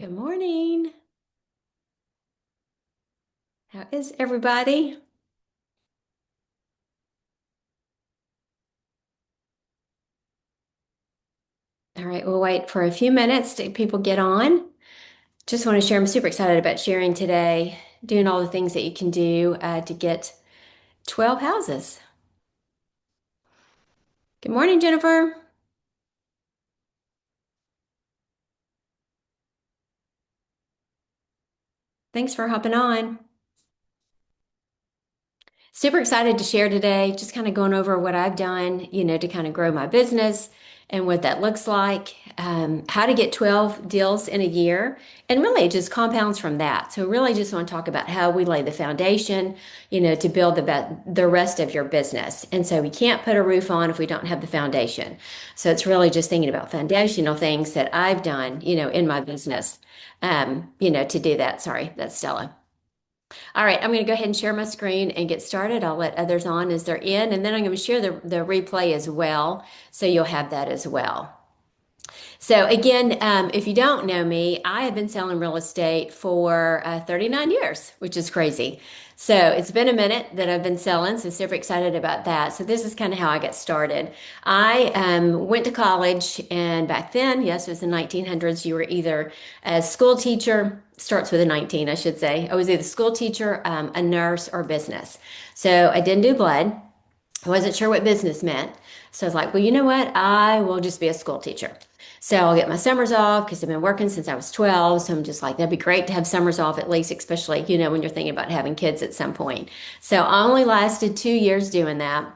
Good morning. How is everybody? All right, we'll wait for a few minutes to people get on. Just want to share, I'm super excited about sharing today, doing all the things that you can do to get 12 houses. Good morning, Jennifer. Thanks for hopping on. Super excited to share today, just kind of going over what I've done, to kind of grow my business and what that looks like, how to get 12 deals in a year, and really it just compounds from that. So really just want to talk about how we lay the foundation, to build the rest of your business. And so we can't put a roof on if we don't have the foundation. So it's really just thinking about foundational things that I've done, in my business, to do that. Sorry, that's Stella. All right, I'm going to go ahead and share my screen and get started. I'll let others on as they're in, and then I'm going to share the replay as well, so you'll have that as well. So again, if you don't know me, I have been selling real estate for 39 years, which is crazy. So it's been a minute that I've been selling, so super excited about that. So this is kind of how I got started. I went to college, and back then, yes, it was the 1900s, you were either a school teacher, starts with a 19, I should say. I was either a school teacher, a nurse, or business. So I didn't do blood. I wasn't sure what business meant. So I was like, well, you know what? I will just be a school teacher. So I'll get my summers off because I've been working since I was 12. So I'm just like, that'd be great to have summers off at least, especially, when you're thinking about having kids at some point. So I only lasted 2 years doing that.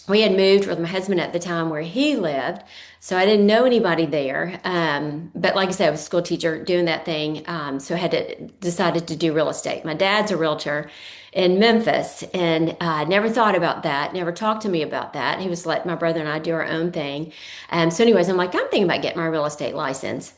We had moved with my husband at the time where he lived, so I didn't know anybody there. But like I said, I was a school teacher doing that thing, so I had to decided to do real estate. My dad's a realtor in Memphis, and I never thought about that. Never talked to me about that. He was letting my brother and I do our own thing. So, anyways, I'm like, I'm thinking about getting my real estate license.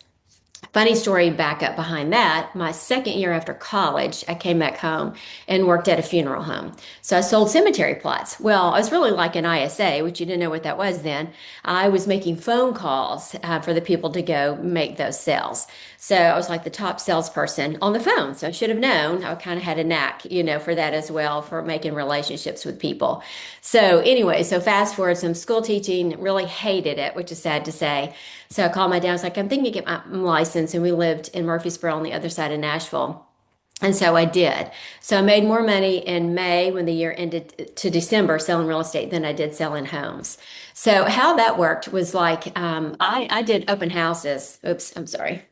Funny story back up behind that. My second year after college, I came back home and worked at a funeral home. So I sold cemetery plots. Well, I was really like an ISA, which you didn't know what that was then. I was making phone calls for the people to go make those sales. So I was like the top salesperson on the phone. So I should have known. I kind of had a knack, for that as well, for making relationships with people. So anyway, so fast forward, some school teaching, really hated it, which is sad to say. So I called my dad. I was like, I'm thinking to get my license. And we lived in Murfreesboro on the other side of Nashville. And so I did. So I made more money in May when the year ended to December selling real estate than I did selling homes. So how that worked was like I did open houses. Oops, I'm sorry.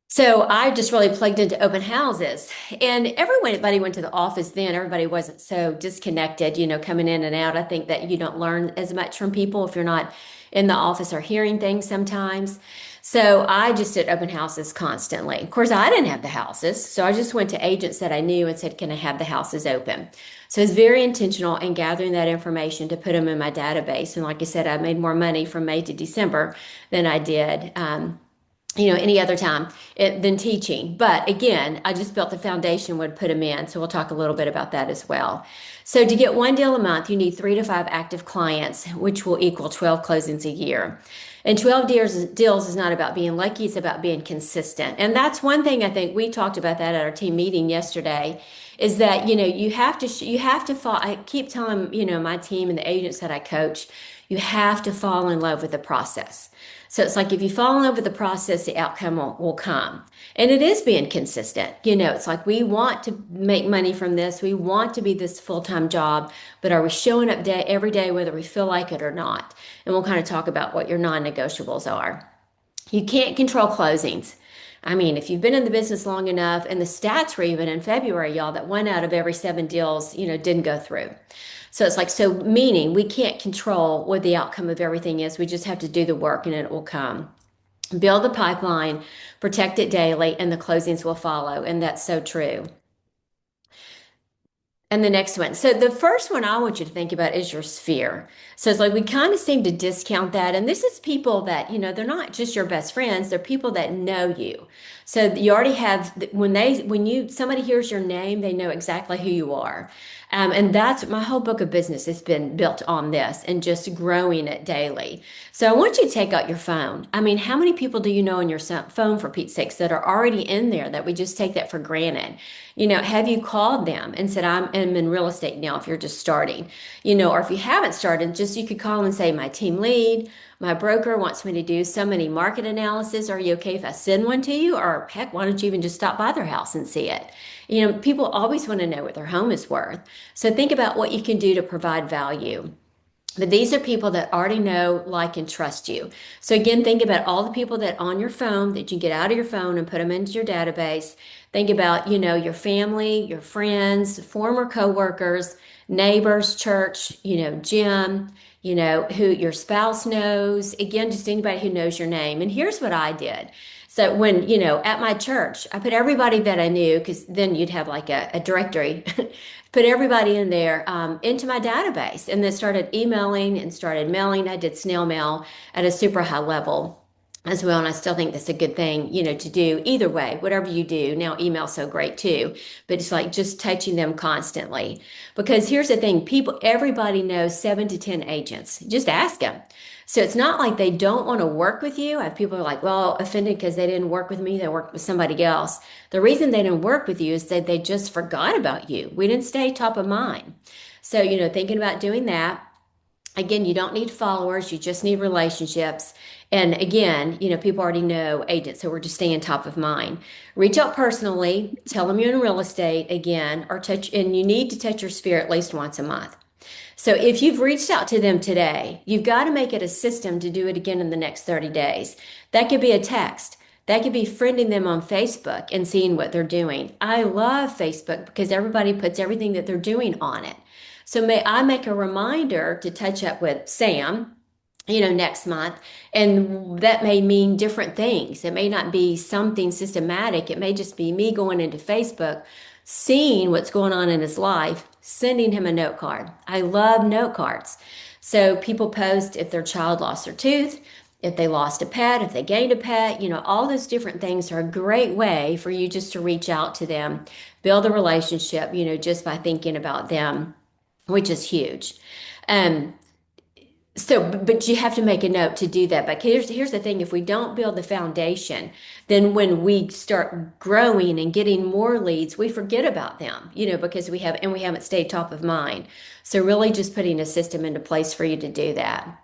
So I just really plugged into open houses, and everybody went to the office then. Everybody wasn't so disconnected, coming in and out. I think that you don't learn as much from people if you're not in the office or hearing things sometimes. So I just did open houses constantly. Of course, I didn't have the houses, so I just went to agents that I knew and said, "Can I have the houses open?" So it's very intentional in gathering that information to put them in my database. And like I said, I made more money from May to December than I did. Any other time than teaching. But again, I just built the foundation, would put them in. So we'll talk a little bit about that as well. So to get one deal a month, you need 3 to 5 active clients, which will equal 12 closings a year. And 12 deals is not about being lucky, it's about being consistent. And that's one thing I think we talked about that at our team meeting yesterday is that, you have to fall. I keep telling, my team and the agents that I coach, you have to fall in love with the process. So it's like if you fall in love with the process, the outcome will come. And it is being consistent. It's like we want to make money from this. We want to be this full-time job, but are we showing up every day, whether we feel like it or not? And we'll kind of talk about what your non-negotiables are. You can't control closings. I mean, if you've been in the business long enough, and the stats were even in February, y'all, that 1 out of every 7 deals, didn't go through. So it's like, so meaning we can't control what the outcome of everything is. We just have to do the work and it will come. Build the pipeline, protect it daily, and the closings will follow. And that's so true. And the next one. So the first one I want you to think about is your sphere. So it's like we kind of seem to discount that. And this is people that, they're not just your best friends, they're people that know you. So you already have when somebody hears your name, they know exactly who you are. And that's my whole book of business has been built on this and just growing it daily. So I want you to take out your phone. I mean, how many people do you know on your phone, for Pete's sakes, that are already in there that we just take that for granted? Have you called them and said, I'm in real estate now if you're just starting? Or if you haven't started, just you could call them and say, my team lead, my broker wants me to do so many market analysis. Are you okay if I send one to you? Or heck, why don't you even just stop by their house and see it? People always want to know what their home is worth. So think about what you can do to provide value. But these are people that already know, like, and trust you. So again, think about all the people that on your phone that you get out of your phone and put them into your database. Think about, your family, your friends, former coworkers, neighbors, church, gym, who your spouse knows. Again, just anybody who knows your name. And here's what I did. So when, at my church, I put everybody that I knew, because then you'd have like a directory, put everybody in there into my database, and then started emailing and started mailing. I did snail mail at a super high level as well. And I still think that's a good thing, to do either way, whatever you do. Now, email's so great too, but it's like just touching them constantly. Because here's the thing, everybody knows 7 to 10 agents. Just ask them. So it's not like they don't want to work with you. I have people who are like, well, offended because they didn't work with me. They worked with somebody else. The reason they didn't work with you is that they just forgot about you. We didn't stay top of mind. So, thinking about doing that. Again, you don't need followers, you just need relationships. And again, people already know agents, so we're just staying top of mind. Reach out personally, tell them you're in real estate again, and you need to touch your sphere at least once a month. So if you've reached out to them today, you've got to make it a system to do it again in the next 30 days. That could be a text. That could be friending them on Facebook and seeing what they're doing. I love Facebook because everybody puts everything that they're doing on it. So may I make a reminder to touch up with Sam, next month. And that may mean different things. It may not be something systematic. It may just be me going into Facebook, seeing what's going on in his life, sending him a note card. I love note cards. So people post if their child lost their tooth, if they lost a pet, if they gained a pet, all those different things are a great way for you just to reach out to them, build a relationship, just by thinking about them, which is huge. Um, but you have to make a note to do that. But here's the thing, if we don't build the foundation, then when we start growing and getting more leads, we forget about them, because we haven't stayed top of mind. So really just putting a system into place for you to do that.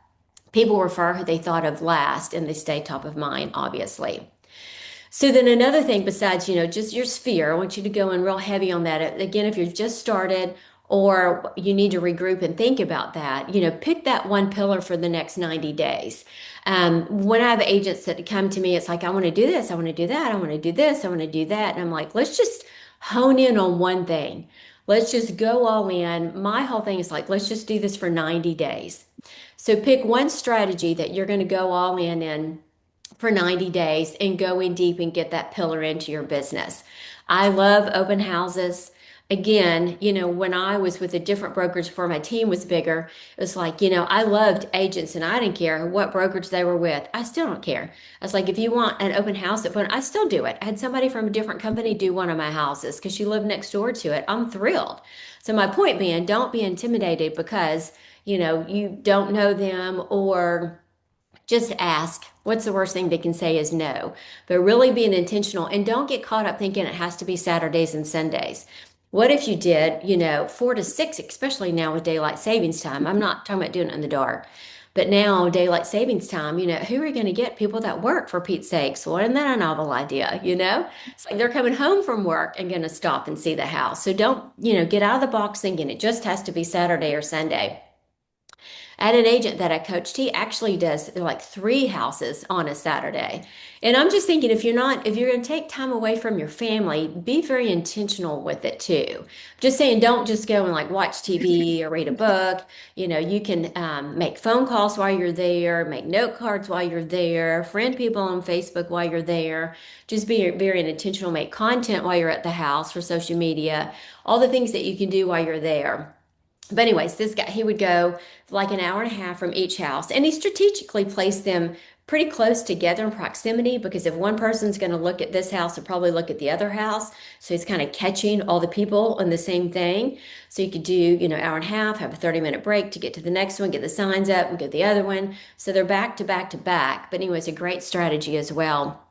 People refer who they thought of last and they stay top of mind, obviously. So then another thing besides, just your sphere, I want you to go in real heavy on that. Again, if you're just started or you need to regroup and think about that, pick that one pillar for the next 90 days. When I have agents that come to me, it's like, I want to do this, I want to do that, I want to do this, I want to do that. And I'm like, let's just hone in on one thing. Let's just go all in. My whole thing is like, let's just do this for 90 days. So pick one strategy that you're going to go all in for 90 days and go in deep and get that pillar into your business. I love open houses. Again, when I was with a different brokerage before my team was bigger, it was like, I loved agents and I didn't care what brokerage they were with. I still don't care. I was like, if you want an open house at one, I still do it. I had somebody from a different company do one of my houses because she lived next door to it. I'm thrilled. So my point being, don't be intimidated because, you don't know them, or just ask. What's the worst thing they can say is no. But really being intentional, and don't get caught up thinking it has to be Saturdays and Sundays. What if you did, 4 to 6, especially now with daylight savings time? I'm not talking about doing it in the dark, but now daylight savings time, who are you going to get? People that work, for Pete's sakes. Well, isn't that a novel idea? It's like they're coming home from work and going to stop and see the house. So don't, get out of the box thinking it just has to be Saturday or Sunday. I had an agent that I coached. He actually does like 3 houses on a Saturday. And I'm just thinking, if you're going to take time away from your family, be very intentional with it too. Just saying, don't just go and like watch TV or read a book. You can make phone calls while you're there, make note cards while you're there, friend people on Facebook while you're there. Just be very intentional, make content while you're at the house for social media, all the things that you can do while you're there. But anyways, this guy, he would go like an hour and a half from each house, and he strategically placed them pretty close together in proximity because if one person's going to look at this house, they'll probably look at the other house. So it's kind of catching all the people on the same thing. So you could do, hour and a half, have a 30-minute break to get to the next one, get the signs up, and go to the other one. So they're back to back to back. But anyway, it's a great strategy as well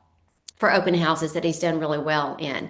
for open houses that he's done really well in.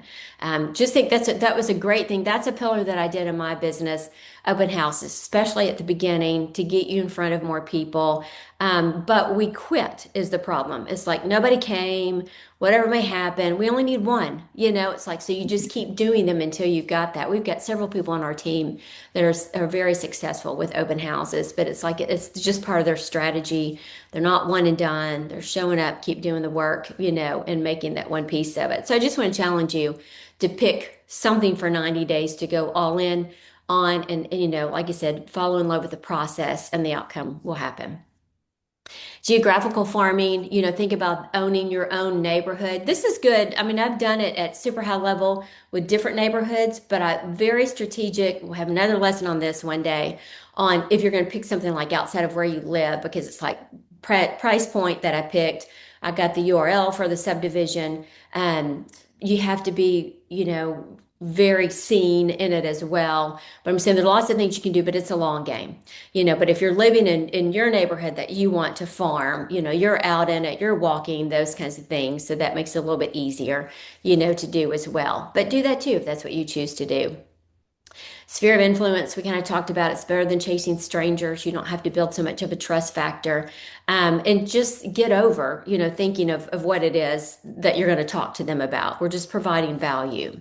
Just think that was a great thing. That's a pillar that I did in my business, open houses, especially at the beginning to get you in front of more people. But we quit is the problem. It's like nobody came, whatever may happen. We only need one, it's like, so you just keep doing them until you've got that. We've got several people on our team that are very successful with open houses, but it's like, it's just part of their strategy. They're not one and done. They're showing up, keep doing the work, and making that one piece of it. So I just want to challenge you to pick something for 90 days to go all in on and like I said, fall in love with the process and the outcome will happen. Geographical farming, think about owning your own neighborhood. This is good. I mean, I've done it at super high level with different neighborhoods, but I very strategic. We'll have another lesson on this one day on if you're going to pick something like outside of where you live, because it's like price point that I picked. I got the URL for the subdivision. You have to be, very seen in it as well. But I'm saying there's lots of things you can do, but it's a long game, but if you're living in your neighborhood that you want to farm, you're out in it, you're walking, those kinds of things. So that makes it a little bit easier, to do as well. But do that too if that's what you choose to do. Sphere of influence, we kind of talked about it's better than chasing strangers. You don't have to build so much of a trust factor. And just get over, thinking of what it is that you're going to talk to them about. We're just providing value.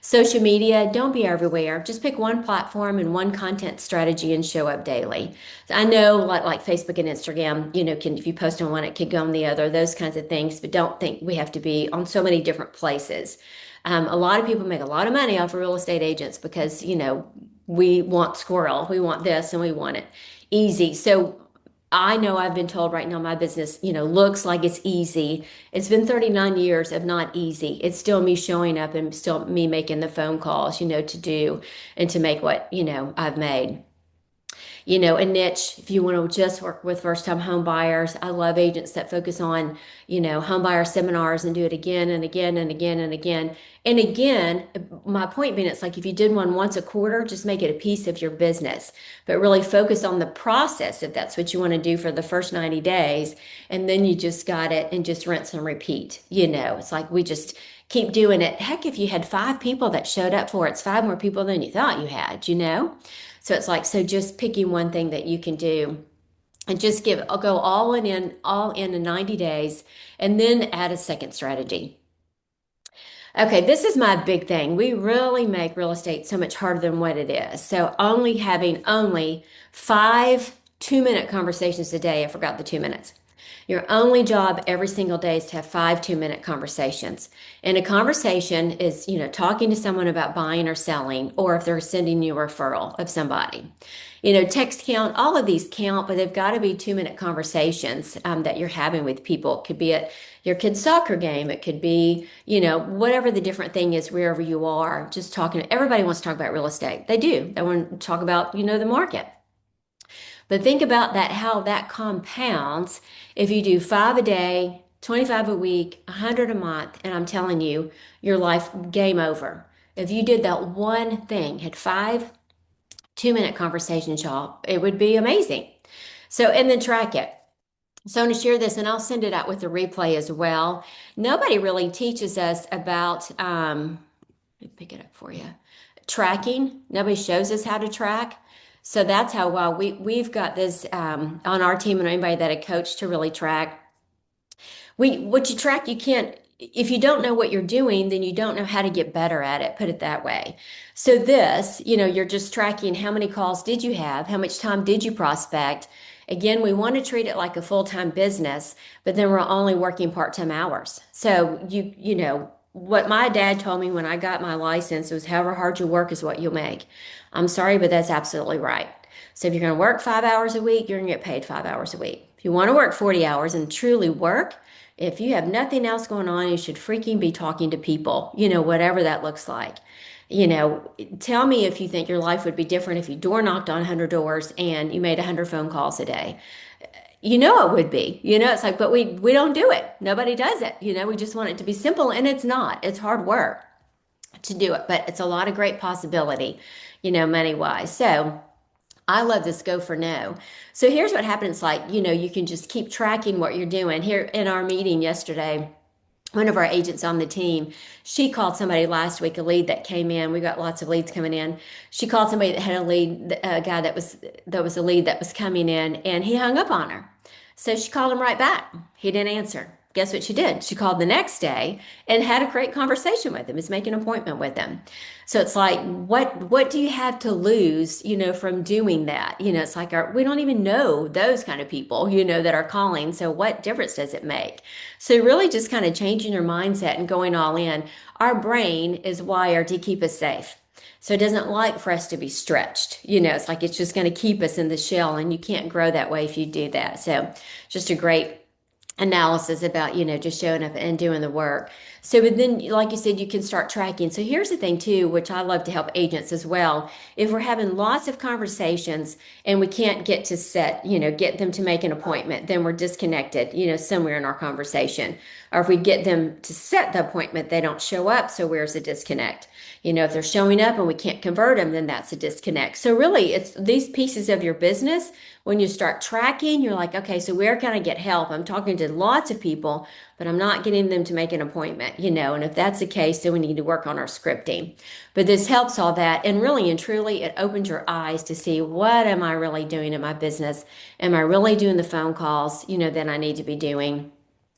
Social media, don't be everywhere. Just pick one platform and one content strategy and show up daily. I know like Facebook and Instagram, if you post on one, it could go on the other, those kinds of things, but don't think we have to be on so many different places. A lot of people make a lot of money off of real estate agents because, we want squirrel, we want this, and we want it easy. So I know I've been told right now my business, looks like it's easy. It's been 39 years of not easy. It's still me showing up and still me making the phone calls, to do and to make what, I've made. A niche, if you want to just work with first time home buyers. I love agents that focus on, home buyer seminars and do it again and again and again and again. And again, my point being, it's like if you did one once a quarter, just make it a piece of your business, but really focus on the process if that's what you want to do for the first 90 days. And then you just got it and just rinse and repeat. It's like we just keep doing it. Heck, if you had 5 people that showed up for it, it's 5 more people than you thought you had. So it's like, so just picking one thing that you can do and just I'll go all in 90 days and then add a second strategy. Okay, this is my big thing. We really make real estate so much harder than what it is. So having only 5 2-minute conversations a day. I forgot the 2 minutes. Your only job every single day is to have 5 2-minute conversations. And a conversation is, talking to someone about buying or selling, or if they're sending you a referral of somebody. Text count, all of these count, but they've got to be 2-minute conversations that you're having with people. It could be at your kid's soccer game. It could be, whatever the different thing is, wherever you are, just talking. Everybody wants to talk about real estate. They do. They want to talk about, the market. But think about that, how that compounds if you do 5 a day, 25 a week, 100 a month, and I'm telling you, your life game over. If you did that one thing, had 5 2-minute conversations, y'all, it would be amazing. So, and then track it. So I'm going to share this and I'll send it out with a replay as well. Nobody really teaches us about, let me pick it up for you. Tracking. Nobody shows us how to track. So that's how well we've got this on our team and anybody that a coach to really track. What you track, you can't, if you don't know what you're doing, then you don't know how to get better at it, put it that way. So this, you're just tracking how many calls did you have? How much time did you prospect? Again, we want to treat it like a full-time business, but then we're only working part-time hours. So what my dad told me when I got my license was however hard you work is what you'll make. I'm sorry, but that's absolutely right. So if you're going to work 5 hours a week, you're going to get paid 5 hours a week. If you want to work 40 hours and truly work, if you have nothing else going on, you should freaking be talking to people, whatever that looks like. Tell me if you think your life would be different if you door knocked on 100 doors and you made 100 phone calls a day. You know it would be. It's like, but we don't do it. Nobody does it. We just want it to be simple, and it's not. It's hard work to do it, but it's a lot of great possibility, money wise. So I love this go for no. So here's what happens, like, you can just keep tracking what you're doing. Here in our meeting yesterday, one of our agents on the team, she called somebody last week, a lead that came in. We got lots of leads coming in. She called somebody that had a lead, a guy that was a lead that was coming in, and he hung up on her. So she called him right back. He didn't answer. Guess what she did? She called the next day and had a great conversation with him. Is making an appointment with him. So it's like, what do you have to lose, from doing that? It's like we don't even know those kind of people, that are calling. So what difference does it make? So really just kind of changing your mindset and going all in. Our brain is wired to keep us safe. So it doesn't like for us to be stretched. It's like it's just going to keep us in the shell, and you can't grow that way if you do that. So just a great analysis about, just showing up and doing the work. So, but then, like you said, you can start tracking. So here's the thing too, which I love to help agents as well. If we're having lots of conversations and we can't get to get them to make an appointment, then we're disconnected, somewhere in our conversation. Or if we get them to set the appointment, they don't show up. So where's the disconnect? If they're showing up and we can't convert them, then that's a disconnect. So really, it's these pieces of your business. When you start tracking, you're like, okay, so where can I get help? I'm talking to lots of people, but I'm not getting them to make an appointment, and if that's the case, then we need to work on our scripting. But this helps all that. And really and truly, it opens your eyes to see, what am I really doing in my business? Am I really doing the phone calls, that I need to be doing?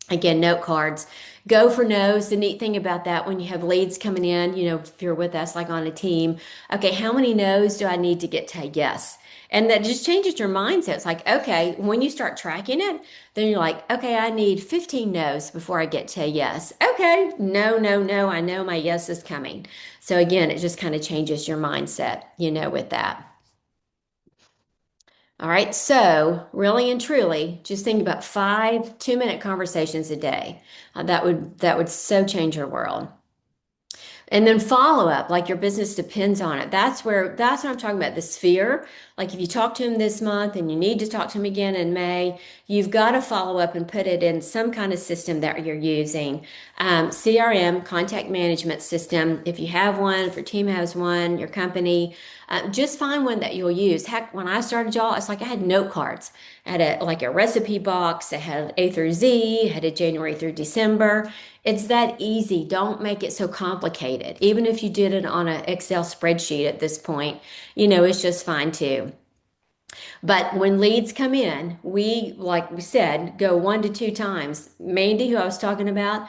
Again, note cards. Go for no's. The neat thing about that, when you have leads coming in, if you're with us like on a team, okay, how many no's do I need to get to a yes? And that just changes your mindset. It's like, okay, when you start tracking it, then you're like, okay, I need 15 no's before I get to a yes. Okay, no, no, no, I know my yes is coming. So again, it just kind of changes your mindset, with that. All right, so really and truly, just think about 5 2-minute conversations a day. That would so change your world. And then follow up, like your business depends on it. That's what I'm talking about, the sphere. Like if you talk to him this month and you need to talk to him again in May, you've got to follow up and put it in some kind of system that you're using. CRM, contact management system. If you have one, if your team has one, your company, just find one that you'll use. Heck, when I started, y'all, it's like I had note cards. I had a recipe box. I had A through Z, had a January through December. It's that easy. Don't make it so complicated. Even if you did it on an Excel spreadsheet at this point, it's just fine too. But when leads come in, like we said, go 1 to 2 times. Mandy, who I was talking about,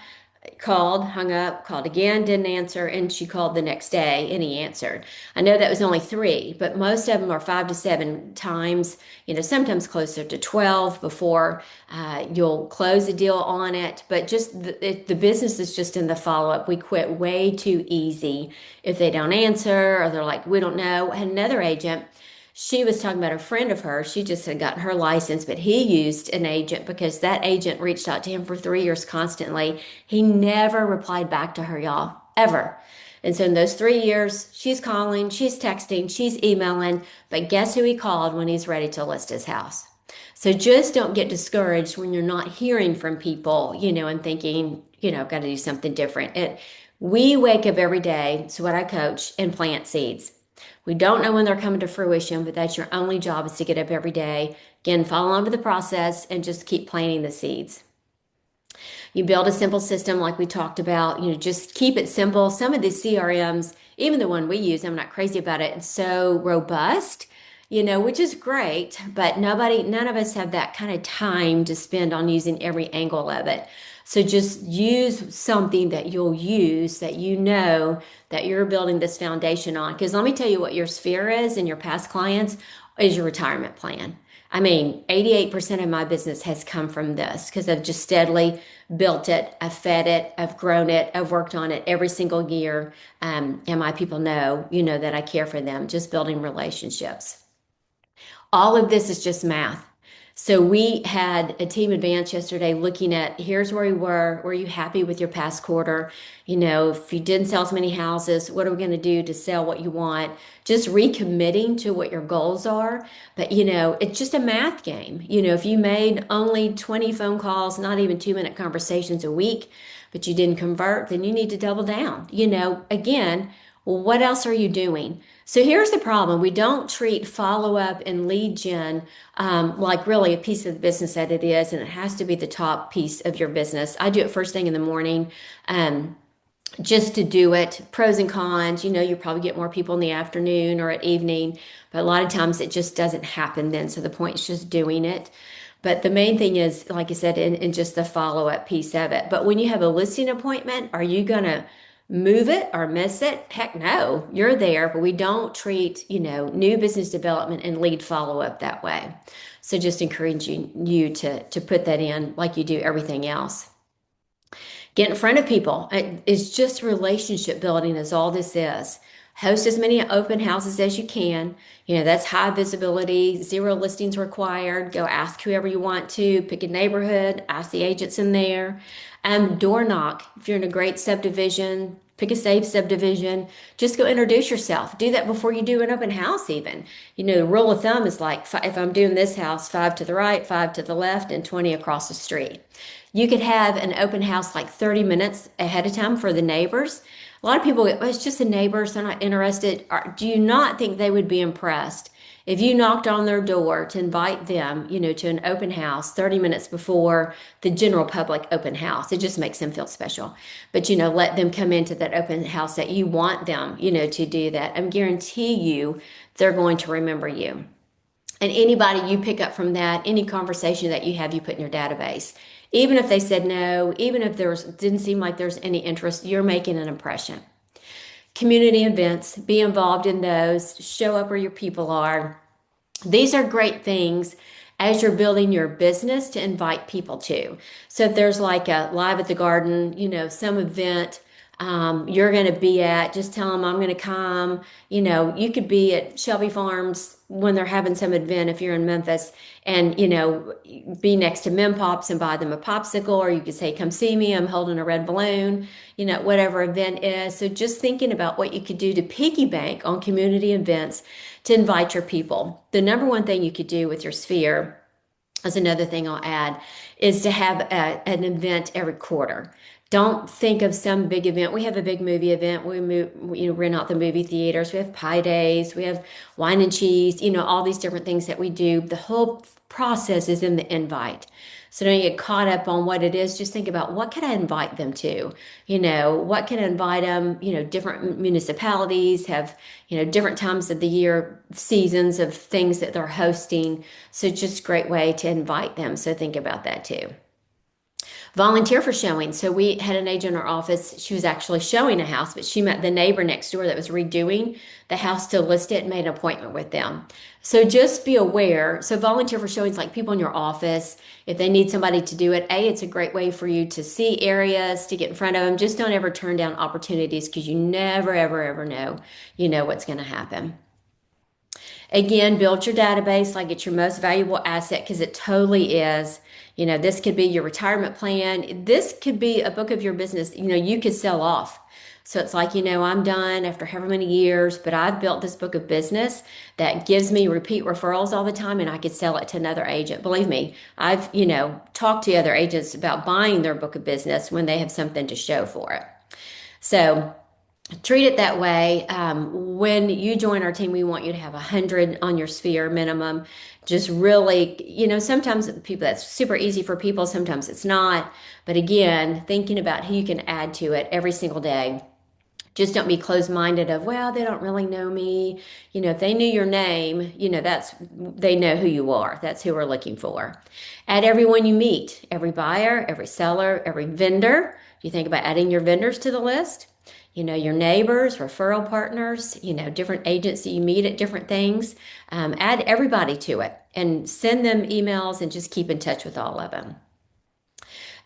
called, hung up, called again, didn't answer, and she called the next day and he answered. I know that was only 3, but most of them are 5 to 7 times, sometimes closer to 12 before you'll close a deal on it. But just the business is just in the follow up. We quit way too easy if they don't answer or they're like, we don't know. I had another agent. She was talking about a friend of hers. She just had gotten her license, but he used an agent because that agent reached out to him for 3 years constantly. He never replied back to her, y'all, ever. And so in those 3 years, she's calling, she's texting, she's emailing, but guess who he called when he's ready to list his house? So just don't get discouraged when you're not hearing from people, and thinking, I've got to do something different. We wake up every day, so what I coach, and plant seeds. We don't know when they're coming to fruition, but that's your only job, is to get up every day. Again, follow on to the process and just keep planting the seeds. You build a simple system like we talked about, just keep it simple. Some of these CRMs, even the one we use, I'm not crazy about it. It's so robust, which is great, but none of us have that kind of time to spend on using every angle of it. So just use something that you'll use, that that you're building this foundation on. Because let me tell you what your sphere is and your past clients is your retirement plan. I mean, 88% of my business has come from this because I've just steadily built it. I've fed it. I've grown it. I've worked on it every single year. And my people know, that I care for them, just building relationships. All of this is just math. So we had a team advance yesterday looking at here's where we were. Were you happy with your past quarter? If you didn't sell as many houses, what are we going to do to sell what you want? Just recommitting to what your goals are. But it's just a math game. If you made only 20 phone calls, not even 2-minute conversations a week, but you didn't convert, then you need to double down. Again, well, what else are you doing? So here's the problem. We don't treat follow up and lead gen like really a piece of the business that it is, and it has to be the top piece of your business. I do it first thing in the morning. Just to do it. Pros and cons, you probably get more people in the afternoon or at evening, but a lot of times it just doesn't happen then. So the point is just doing it. But the main thing is, like I said, in just the follow up piece of it. But when you have a listing appointment, are you going to move it or miss it? Heck no, you're there, but we don't treat, new business development and lead follow up that way. So just encouraging you to put that in like you do everything else. Get in front of people. It's just relationship building is all this is. Host as many open houses as you can. That's high visibility, zero listings required. Go ask whoever you want to, pick a neighborhood, ask the agents in there. Door knock. If you're in a great subdivision, pick a safe subdivision. Just go introduce yourself. Do that before you do an open house, even. The rule of thumb is like if I'm doing this house, 5 to the right, 5 to the left, and 20 across the street. You could have an open house like 30 minutes ahead of time for the neighbors. A lot of people, oh, it's just the neighbors, they're not interested. Do you not think they would be impressed if you knocked on their door to invite them, to an open house 30 minutes before the general public open house? It just makes them feel special. But, let them come into that open house that you want them, to do that. I guarantee you they're going to remember you. And anybody you pick up from that, any conversation that you have, you put in your database. Even if they said no, even if didn't seem like there's any interest, you're making an impression. Community events, be involved in those, show up where your people are. These are great things as you're building your business to invite people to. So if there's like a live at the garden, some event you're going to be at, just tell them I'm going to come. You could be at Shelby Farms when they're having some event if you're in Memphis and, be next to Mem Pops and buy them a popsicle, or you could say, come see me, I'm holding a red balloon, whatever event is. So just thinking about what you could do to piggy bank on community events to invite your people. The number one thing you could do with your sphere, as another thing I'll add, is to have an event every quarter. Don't think of some big event. We have a big movie event. Rent out the movie theaters. We have pie days. We have wine and cheese, all these different things that we do. The whole process is in the invite. So don't get caught up on what it is. Just think about what can I invite them to? What can I invite them? Different municipalities have, different times of the year, seasons of things that they're hosting. So just a great way to invite them. So think about that too. Volunteer for showing. So we had an agent in our office. She was actually showing a house, but she met the neighbor next door that was redoing the house to list it and made an appointment with them. So just be aware. So volunteer for showings, like people in your office, if they need somebody to do it, it's a great way for you to see areas, to get in front of them. Just don't ever turn down opportunities because you never, ever, ever know, what's going to happen. Again, build your database like it's your most valuable asset because it totally is. This could be your retirement plan. This could be a book of your business, you could sell off. So it's like, I'm done after however many years, but I've built this book of business that gives me repeat referrals all the time and I could sell it to another agent. Believe me, I've, talked to other agents about buying their book of business when they have something to show for it. So treat it that way. When you join our team, we want you to have 100 on your sphere minimum. Just really, sometimes people that's super easy for people, sometimes it's not. But again, thinking about who you can add to it every single day. Just don't be closed-minded of, well, they don't really know me. If they knew your name, they know who you are. That's who we're looking for. Add everyone you meet, every buyer, every seller, every vendor. You think about adding your vendors to the list. Your neighbors, referral partners, different agents that you meet at different things. Add everybody to it and send them emails and just keep in touch with all of them.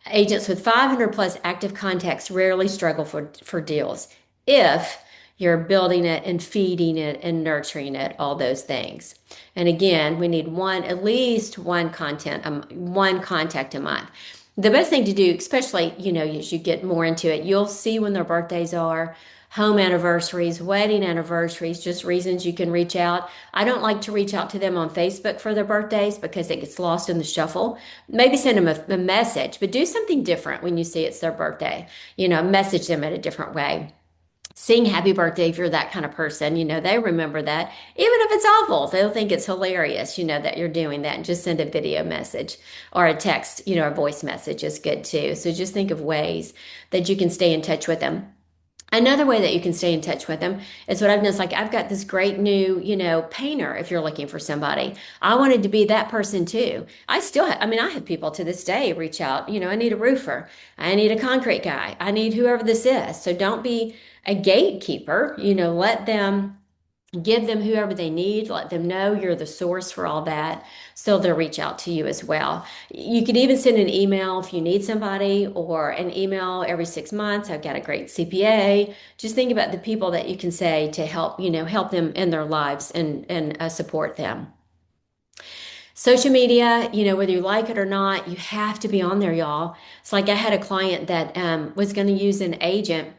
Agents with 500 plus active contacts rarely struggle for deals if you're building it and feeding it and nurturing it, all those things. And again, we need at least one contact a month. The best thing to do, especially, as you get more into it, you'll see when their birthdays are, home anniversaries, wedding anniversaries, just reasons you can reach out. I don't like to reach out to them on Facebook for their birthdays because it gets lost in the shuffle. Maybe send them a message, but do something different when you see it's their birthday. Message them in a different way. Sing happy birthday if you're that kind of person. They remember that. Even if it's awful, they'll think it's hilarious, that you're doing that. And just send a video message or a text, a voice message is good too. So just think of ways that you can stay in touch with them. Another way that you can stay in touch with them is what I've done. Is like I've got this great new, painter. If you're looking for somebody, I wanted to be that person too. I mean, I have people to this day reach out. I need a roofer. I need a concrete guy. I need whoever this is. So don't be a gatekeeper. Let them give them whoever they need, let them know you're the source for all that, so they'll reach out to you as well. You could even send an email if you need somebody, or an email every 6 months. I've got a great CPA. Just think about the people that you can say to help, help them in their lives and support them. Social media, whether you like it or not, you have to be on there, y'all. It's like I had a client that was going to use an agent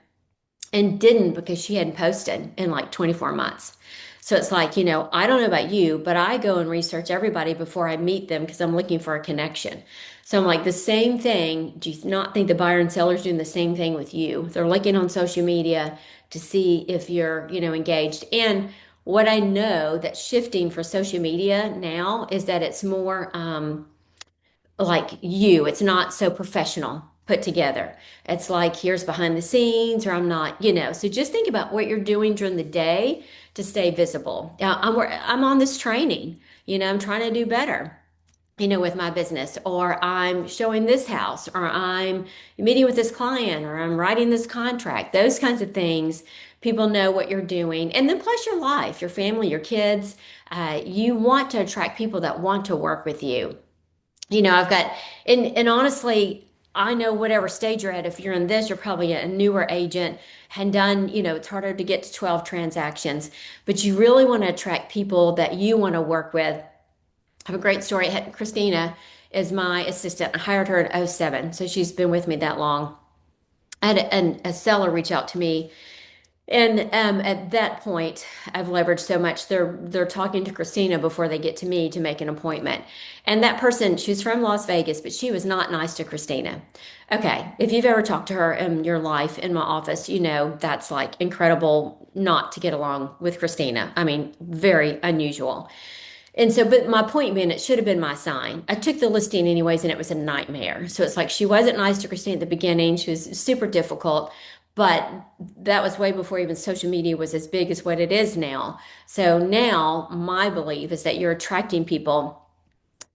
and didn't because she hadn't posted in like 24 months. So it's like, I don't know about you, but I go and research everybody before I meet them because I'm looking for a connection. So I'm like, the same thing. Do you not think the buyer and seller's doing the same thing with you? They're looking on social media to see if you're, engaged. And what I know that's shifting for social media now is that it's more, it's not so professional put together. It's like, here's behind the scenes, or I'm not, so just think about what you're doing during the day to stay visible. I'm on this training, I'm trying to do better, with my business, or I'm showing this house, or I'm meeting with this client, or I'm writing this contract. Those kinds of things, people know what you're doing. And then plus your life, your family, your kids, you want to attract people that want to work with you. I've got, and honestly, I know whatever stage you're at, if you're in this, you're probably a newer agent and done, it's harder to get to 12 transactions, but you really want to attract people that you want to work with. I have a great story. Christina is my assistant. I hired her in '07, so she's been with me that long. I had a seller reach out to me, and at that point, I've leveraged so much. They're talking to Christina before they get to me to make an appointment. And that person, she's from Las Vegas, but she was not nice to Christina. Okay, if you've ever talked to her in your life in my office, that's like incredible not to get along with Christina. I mean, very unusual. And so, but my point being, it should have been my sign. I took the listing anyways, and it was a nightmare. So it's like she wasn't nice to Christine at the beginning. She was super difficult, but that was way before even social media was as big as what it is now. So now my belief is that you're attracting people,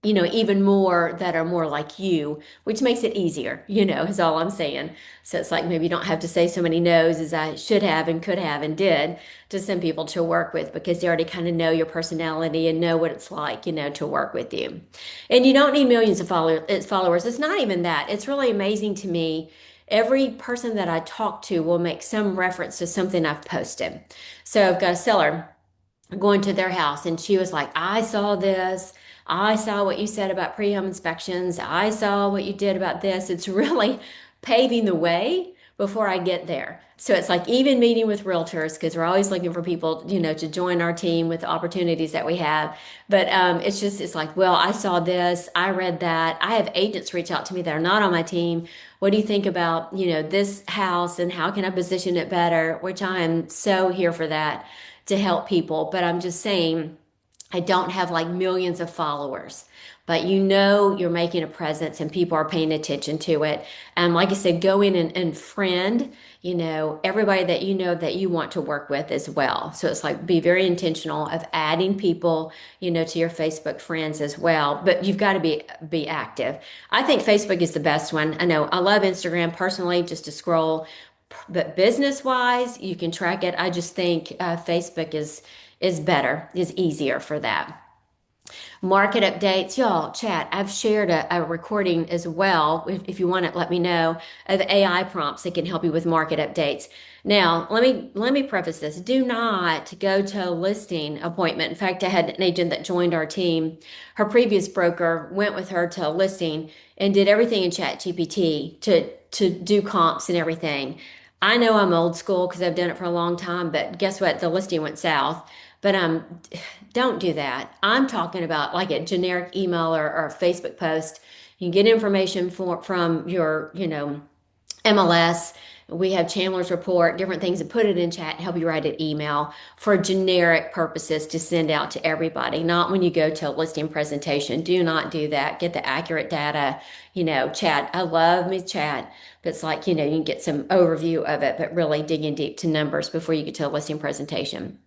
even more that are more like you, which makes it easier, is all I'm saying. So it's like maybe you don't have to say so many no's as I should have and could have and did to some people to work with, because they already kind of know your personality and know what it's like, to work with you. And you don't need millions of followers. It's not even that. It's really amazing to me. Every person that I talk to will make some reference to something I've posted. So I've got a seller going to their house, and she was like, I saw this. I saw what you said about pre-home inspections. I saw what you did about this. It's really paving the way before I get there. So it's like even meeting with realtors, because we're always looking for people, to join our team with the opportunities that we have. But it's like, well, I saw this, I read that. I have agents reach out to me that are not on my team. What do you think about, this house, and how can I position it better? Which I am so here for that, to help people. But I'm just saying, I don't have like millions of followers, but you're making a presence and people are paying attention to it. And like I said, go in and friend, everybody that you want to work with as well. So it's like, be very intentional of adding people, to your Facebook friends as well. But you've got to be active. I think Facebook is the best one. I know I love Instagram personally, just to scroll, but business wise, you can track it. I just think Facebook is better, is easier for that. Market updates, y'all, chat. I've shared a recording as well. If you want it, let me know of AI prompts that can help you with market updates. Now, let me preface this. Do not go to a listing appointment. In fact, I had an agent that joined our team. Her previous broker went with her to a listing and did everything in Chat GPT to do comps and everything. I know I'm old school because I've done it for a long time, but guess what? The listing went south. But don't do that. I'm talking about like a generic email or a Facebook post. You can get information from your, MLS. We have Chandler's report, different things, and put it in chat and help you write an email for generic purposes to send out to everybody. Not when you go to a listing presentation. Do not do that. Get the accurate data. Chat. I love me chat. But it's like, you can get some overview of it, but really digging deep to numbers before you get to a listing presentation.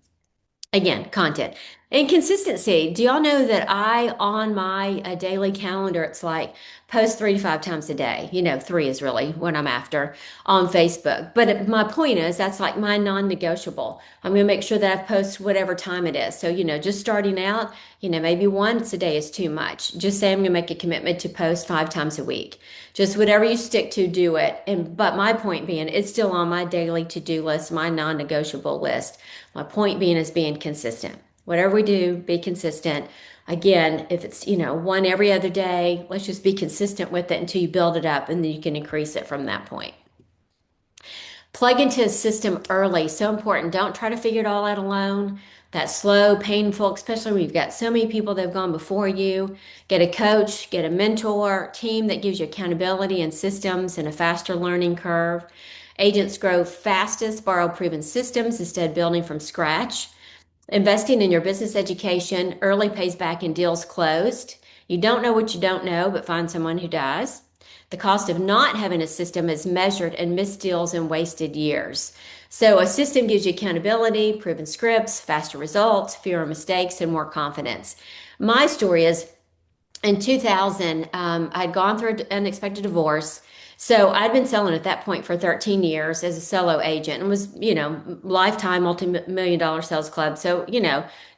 Again, content and consistency. Do y'all know that I, on my daily calendar, it's like post 3 to 5 times a day. Three is really what I'm after on Facebook. But my point is, that's like my non-negotiable. I'm going to make sure that I post whatever time it is. So, just starting out, maybe once a day is too much. Just say I'm going to make a commitment to post 5 times a week. Just whatever you stick to, do it. But my point being, it's still on my daily to-do list, my non-negotiable list. My point being is being consistent. Whatever we do, be consistent. Again, if it's, one every other day, let's just be consistent with it until you build it up and then you can increase it from that point. Plug into a system early. So important. Don't try to figure it all out alone. That's slow, painful, especially when you've got so many people that have gone before you. Get a coach, get a mentor, team that gives you accountability and systems and a faster learning curve. Agents grow fastest, borrow proven systems instead of building from scratch. Investing in your business education early pays back in deals closed. You don't know what you don't know, but find someone who does. The cost of not having a system is measured in missed deals and wasted years. So a system gives you accountability, proven scripts, faster results, fewer mistakes, and more confidence. My story is in 2000, I'd gone through an unexpected divorce. So I'd been selling at that point for 13 years as a solo agent and was, lifetime multi-million dollar sales club. So,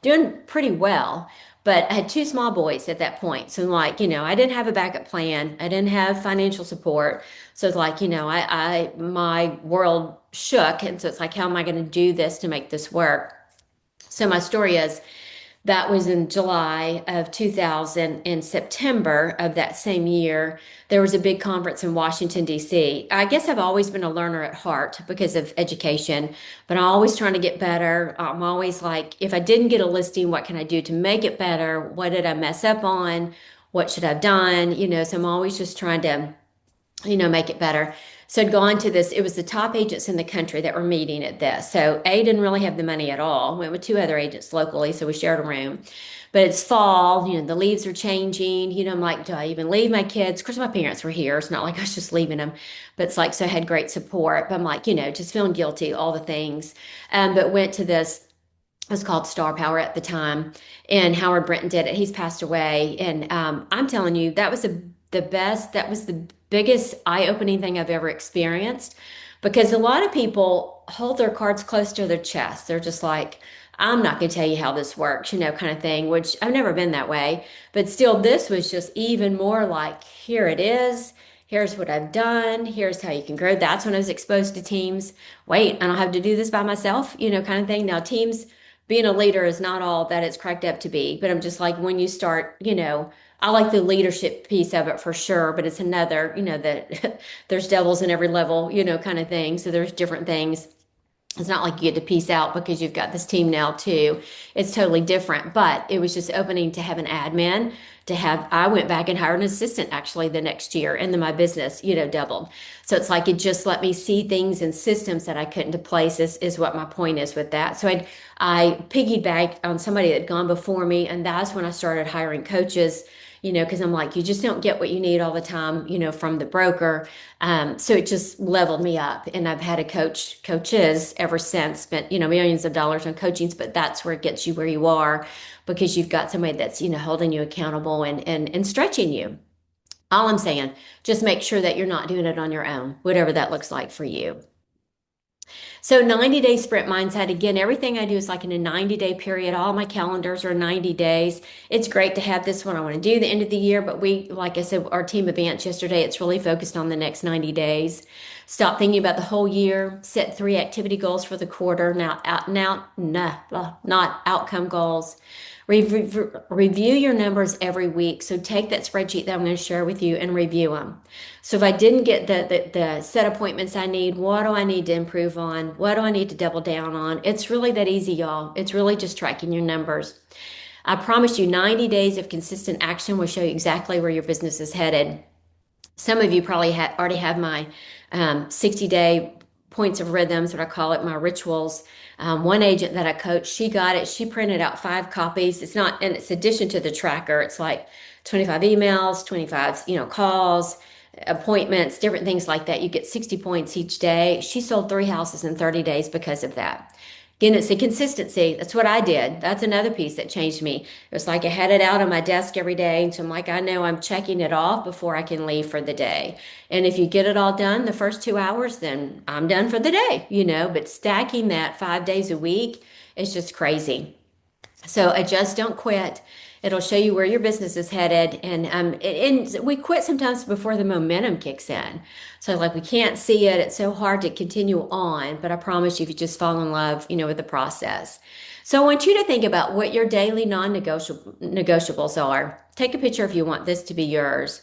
doing pretty well. But I had two small boys at that point. So like, I didn't have a backup plan. I didn't have financial support. So it's like, my world shook. And so it's like, how am I going to do this to make this work? So my story is, that was in July of 2000. In September of that same year, there was a big conference in Washington, D.C. I guess I've always been a learner at heart because of education, but I'm always trying to get better. I'm always like, if I didn't get a listing, what can I do to make it better? What did I mess up on? What should I have done? So I'm always just trying to make it better. So I'd gone to this, it was the top agents in the country that were meeting at this. So A didn't really have the money at all. Went with two other agents locally, so we shared a room. But it's fall, the leaves are changing. I'm like, do I even leave my kids? Of course, my parents were here. It's not like I was just leaving them. But it's like, so I had great support. But I'm like, just feeling guilty, all the things. But went to this, it was called Star Power at the time, and Howard Brinton did it. He's passed away. And I'm telling you, that was the best, that was the biggest eye-opening thing I've ever experienced because a lot of people hold their cards close to their chest. They're just like, I'm not going to tell you how this works, kind of thing, which I've never been that way. But still, this was just even more like, here it is. Here's what I've done. Here's how you can grow. That's when I was exposed to teams. Wait, I don't have to do this by myself, kind of thing. Now, teams, being a leader is not all that it's cracked up to be. But I'm just like, when you start, I like the leadership piece of it for sure, but it's another, that there's devils in every level, kind of thing. So there's different things. It's not like you get to piece out because you've got this team now too. It's totally different, but it was just opening to have an admin, I went back and hired an assistant actually the next year, and then my business, doubled. So it's like it just let me see things and systems that I couldn't to place is what my point is with that. So I piggybacked on somebody that had gone before me, and that's when I started hiring coaches, because I'm like, you just don't get what you need all the time, from the broker. So it just leveled me up, and I've had coaches ever since, spent, millions of dollars on coachings, but that's where it gets you where you are because you've got somebody that's, holding you accountable and stretching you. All I'm saying, just make sure that you're not doing it on your own, whatever that looks like for you. So 90-day sprint mindset, again, everything I do is like in a 90-day period. All my calendars are 90 days. It's great to have this one I want to do the end of the year, but we, like I said, our team advanced yesterday, it's really focused on the next 90 days. Stop thinking about the whole year. Set 3 activity goals for the quarter. Not outcome goals. Review your numbers every week. So take that spreadsheet that I'm going to share with you and review them. So if I didn't get the set appointments I need, what do I need to improve on? What do I need to double down on? It's really that easy, y'all. It's really just tracking your numbers. I promise you 90 days of consistent action will show you exactly where your business is headed. Some of you probably already have my 60-day points of rhythms, what I call it, my rituals. One agent that I coached, she got it. She printed out 5 copies. It's not, and it's addition to the tracker. It's like 25 emails, 25, calls, appointments, different things like that. You get 60 points each day. She sold 3 houses in 30 days because of that. Again, it's the consistency. That's what I did. That's another piece that changed me. It was like I had it out on my desk every day. So I'm like, I know I'm checking it off before I can leave for the day. And if you get it all done the first 2 hours, then I'm done for the day. But stacking that 5 days a week is just crazy. So adjust, don't quit. It'll show you where your business is headed. And we quit sometimes before the momentum kicks in. So like we can't see it. It's so hard to continue on. But I promise you, if you just fall in love, with the process. So I want you to think about what your daily non-negotiables are. Take a picture if you want this to be yours.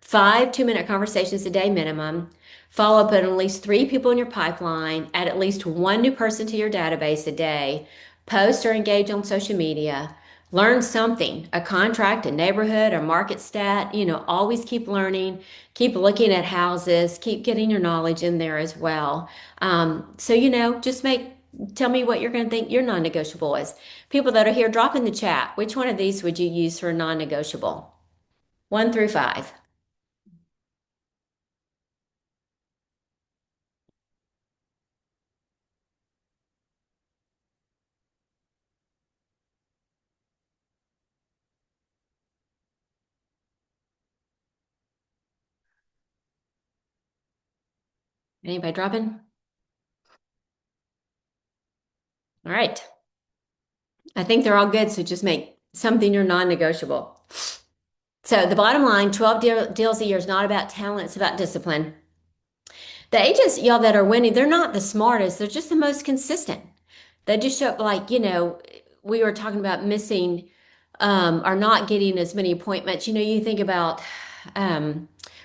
5 2-minute conversations a day minimum. Follow up at least 3 people in your pipeline. Add at least one new person to your database a day. Post or engage on social media. Learn something, a contract, a neighborhood, a market stat. Always keep learning, keep looking at houses, keep getting your knowledge in there as well. Just tell me what you're going to think your non-negotiable is. People that are here, drop in the chat. Which one of these would you use for a non-negotiable? 1 through 5. Anybody dropping? All right. I think they're all good. So just make something your non-negotiable. So the bottom line, 12 deals a year is not about talent, it's about discipline. The agents, y'all, that are winning, they're not the smartest, they're just the most consistent. They just show up like, we were talking about missing or not getting as many appointments. You think about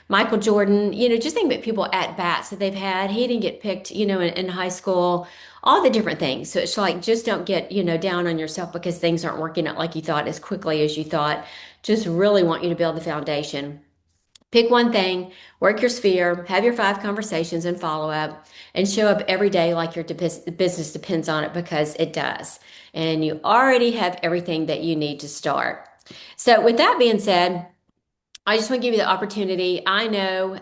Michael Jordan, just think about people at bats that they've had. He didn't get picked, in high school, all the different things. So it's like, just don't get, down on yourself because things aren't working out like you thought as quickly as you thought. Just really want you to build the foundation. Pick one thing, work your sphere, have your 5 conversations and follow up, and show up every day like your business depends on it because it does. And you already have everything that you need to start. So, with that being said, I just want to give you the opportunity. I know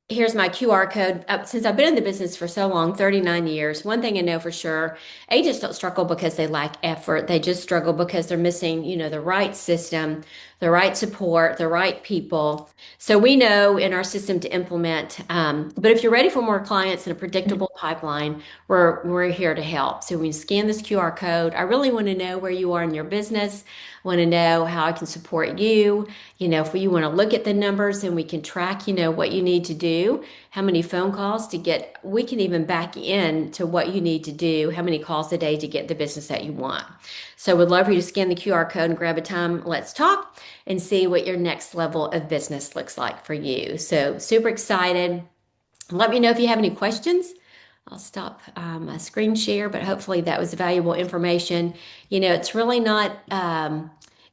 here's my QR code. Since I've been in the business for so long, 39 years, one thing I know for sure, agents don't struggle because they lack effort. They just struggle because they're missing, the right system, the right support, the right people. So we know in our system to implement. But if you're ready for more clients and a predictable pipeline, we're here to help. So when you scan this QR code, I really want to know where you are in your business. I want to know how I can support you. If you want to look at the numbers and we can track, what you need to do, how many phone calls to get, we can even back in to what you need to do, how many calls a day to get the business that you want. So we'd love for you to scan the QR code and grab a time. Let's talk and see what your next level of business looks like for you. So super excited. Let me know if you have any questions. I'll stop my screen share, but hopefully that was valuable information. It's really not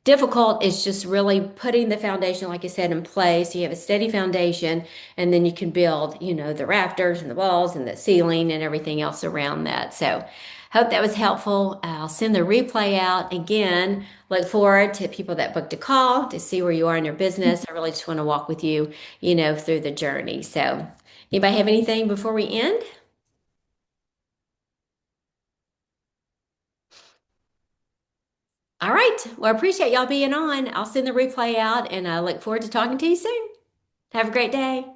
difficult. It's just really putting the foundation, like I said, in place. You have a steady foundation, and then you can build, the rafters and the walls and the ceiling and everything else around that. So hope that was helpful. I'll send the replay out again. Look forward to people that booked a call to see where you are in your business. I really just want to walk with you, through the journey. So anybody have anything before we end? All right. Well, I appreciate y'all being on. I'll send the replay out and I look forward to talking to you soon. Have a great day.